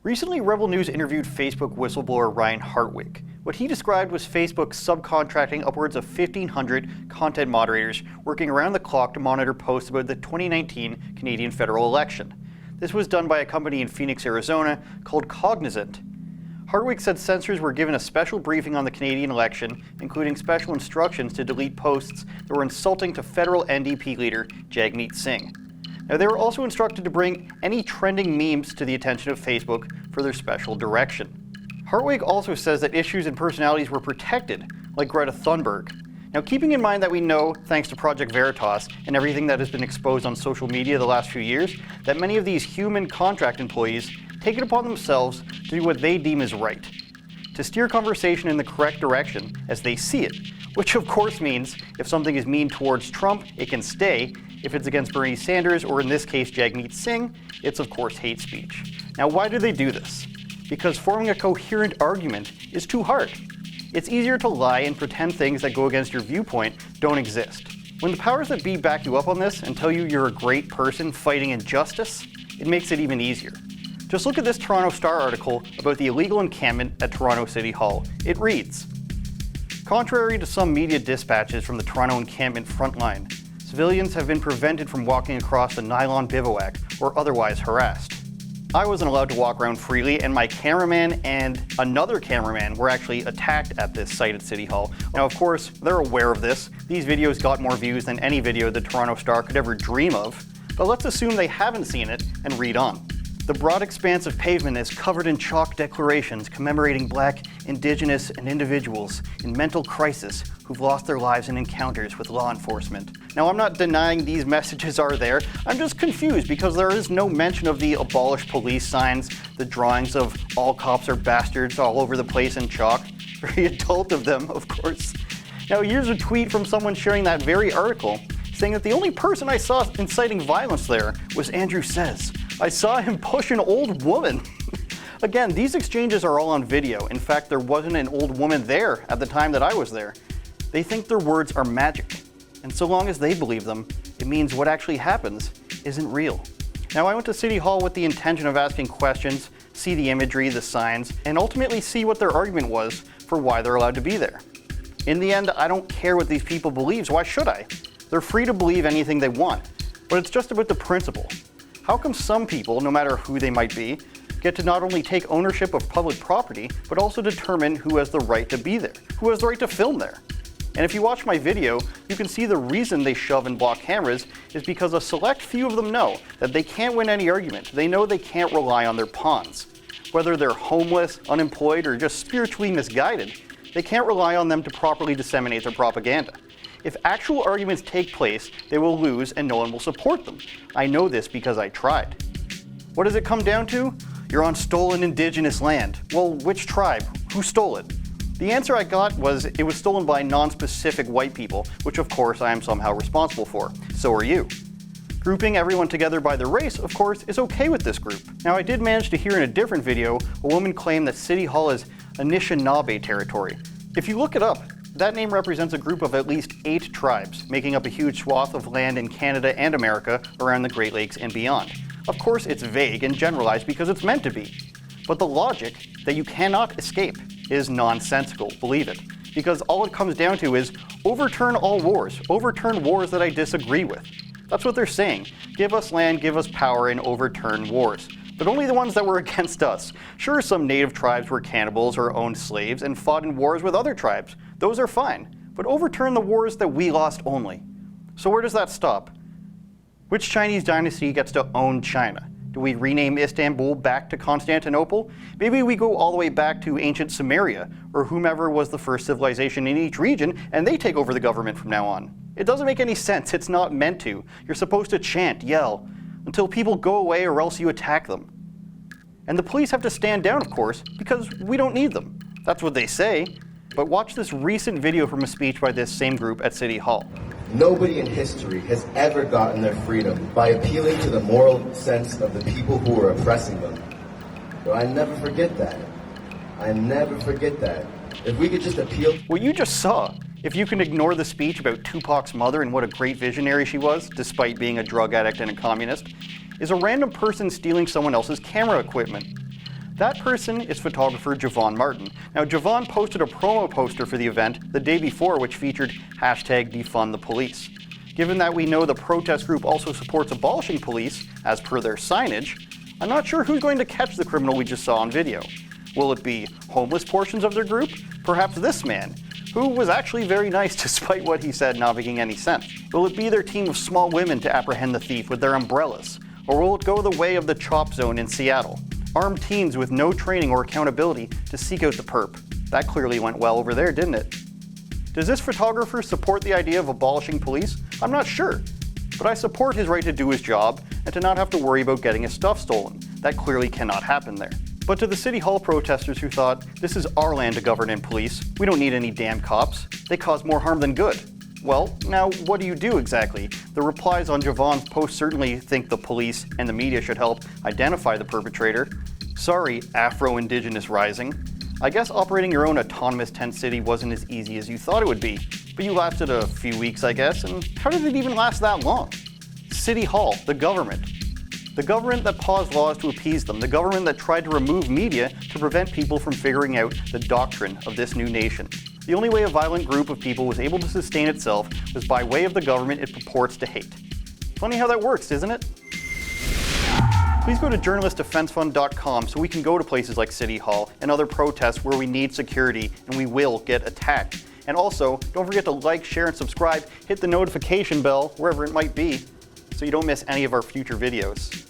Recently, Rebel News interviewed Facebook whistleblower Ryan Hartwig. What he described was Facebook subcontracting upwards of 1,500 content moderators working around the clock to monitor posts about the 2019 Canadian federal election. This was done by a company in Phoenix, Arizona called Cognizant. Hartwig said censors were given a special briefing on the Canadian election, including special instructions to delete posts that were insulting to federal NDP leader Jagmeet Singh. Now, they were also instructed to bring any trending memes to the attention of Facebook for their special direction. Hartwig also says that issues and personalities were protected, like Greta Thunberg. Now, keeping in mind that we know, thanks to Project Veritas and everything that has been exposed on social media the last few years, that many of these human contract employees take it upon themselves to do what they deem is right, to steer conversation in the correct direction as they see it, which of course means if something is mean towards Trump, it can stay. If it's against Bernie Sanders, or in this case Jagmeet Singh, it's of course hate speech. Now, why do they do this? Because forming a coherent argument is too hard. It's easier to lie and pretend things that go against your viewpoint don't exist. When the powers that be back you up on this and tell you you're a great person fighting injustice, it makes it even easier. Just look at this Toronto Star article about the illegal encampment at Toronto City Hall. It reads, "Contrary to some media dispatches from the Toronto encampment frontline, civilians have been prevented from walking across the nylon bivouac or otherwise harassed. I wasn't allowed to walk around freely, and my cameraman and another cameraman were actually attacked at this site at City Hall." Now, of course, they're aware of this. These videos got more views than any video the Toronto Star could ever dream of. But let's assume they haven't seen it and read on. "The broad expanse of pavement is covered in chalk declarations commemorating Black, Indigenous, and individuals in mental crisis who've lost their lives in encounters with law enforcement." Now, I'm not denying these messages are there. I'm just confused because there is no mention of the abolish police signs, the drawings of all cops are bastards all over the place in chalk. Very adult of them, of course. Now, here's a tweet from someone sharing that very article saying that the only person I saw inciting violence there was Andrew Says. "I saw him push an old woman." Again, these exchanges are all on video. In fact, there wasn't an old woman there at the time that I was there. They think their words are magic. And so long as they believe them, it means what actually happens isn't real. Now, I went to City Hall with the intention of asking questions, see the imagery, the signs, and ultimately see what their argument was for why they're allowed to be there. In the end, I don't care what these people believe, so why should I? They're free to believe anything they want. But it's just about the principle. How come some people, no matter who they might be, get to not only take ownership of public property, but also determine who has the right to be there, who has the right to film there? And if you watch my video, you can see the reason they shove and block cameras is because a select few of them know that they can't win any argument. They know they can't rely on their pawns. Whether they're homeless, unemployed, or just spiritually misguided, they can't rely on them to properly disseminate their propaganda. If actual arguments take place, they will lose and no one will support them. I know this because I tried. What does it come down to? You're on stolen Indigenous land. Well, which tribe? Who stole it? The answer I got was it was stolen by non-specific white people, which of course I am somehow responsible for. So are you. Grouping everyone together by their race, of course, is okay with this group. Now, I did manage to hear in a different video a woman claim that City Hall is Anishinaabe territory. If you look it up, that name represents a group of at least 8 tribes, making up a huge swath of land in Canada and America around the Great Lakes and beyond. Of course, it's vague and generalized because it's meant to be. But the logic that you cannot escape is nonsensical, believe it. Because all it comes down to is overturn all wars, overturn wars that I disagree with. That's what they're saying. Give us land, give us power, and overturn wars. But only the ones that were against us. Sure, some native tribes were cannibals or owned slaves and fought in wars with other tribes. Those are fine. But overturn the wars that we lost only. So where does that stop? Which Chinese dynasty gets to own China? Do we rename Istanbul back to Constantinople? Maybe we go all the way back to ancient Sumeria, or whomever was the first civilization in each region, and they take over the government from now on. It doesn't make any sense. It's not meant to. You're supposed to chant, yell, until people go away or else you attack them. And the police have to stand down, of course, because we don't need them. That's what they say. But watch this recent video from a speech by this same group at City Hall. Nobody in history has ever gotten their freedom by appealing to the moral sense of the people who were oppressing them. But I never forget that. I never forget that. If we could just appeal... What you just saw, if you can ignore the speech about Tupac's mother and what a great visionary she was, despite being a drug addict and a communist, is a random person stealing someone else's camera equipment. That person is photographer Javon Martin. Now, Javon posted a promo poster for the event the day before, which featured hashtag defund the police. Given that we know the protest group also supports abolishing police, as per their signage, I'm not sure who's going to catch the criminal we just saw on video. Will it be homeless portions of their group? Perhaps this man, who was actually very nice despite what he said not making any sense. Will it be their team of small women to apprehend the thief with their umbrellas? Or will it go the way of the chop zone in Seattle? Armed teens with no training or accountability to seek out the perp. That clearly went well over there, didn't it? Does this photographer support the idea of abolishing police? I'm not sure. But I support his right to do his job and to not have to worry about getting his stuff stolen. That clearly cannot happen there. But to the City Hall protesters who thought, this is our land to govern and police, we don't need any damn cops, they cause more harm than good. Well, now what do you do exactly? The replies on Javon's post certainly think the police and the media should help identify the perpetrator. Sorry, Afro-Indigenous Rising. I guess operating your own autonomous tent city wasn't as easy as you thought it would be. But you lasted a few weeks, I guess, and how did it even last that long? City Hall, the government. The government that paused laws to appease them. The government that tried to remove media to prevent people from figuring out the doctrine of this new nation. The only way a violent group of people was able to sustain itself was by way of the government it purports to hate. Funny how that works, isn't it? Please go to journalistdefensefund.com so we can go to places like City Hall and other protests where we need security and we will get attacked. And also, don't forget to like, share, and subscribe. Hit the notification bell, wherever it might be, so you don't miss any of our future videos.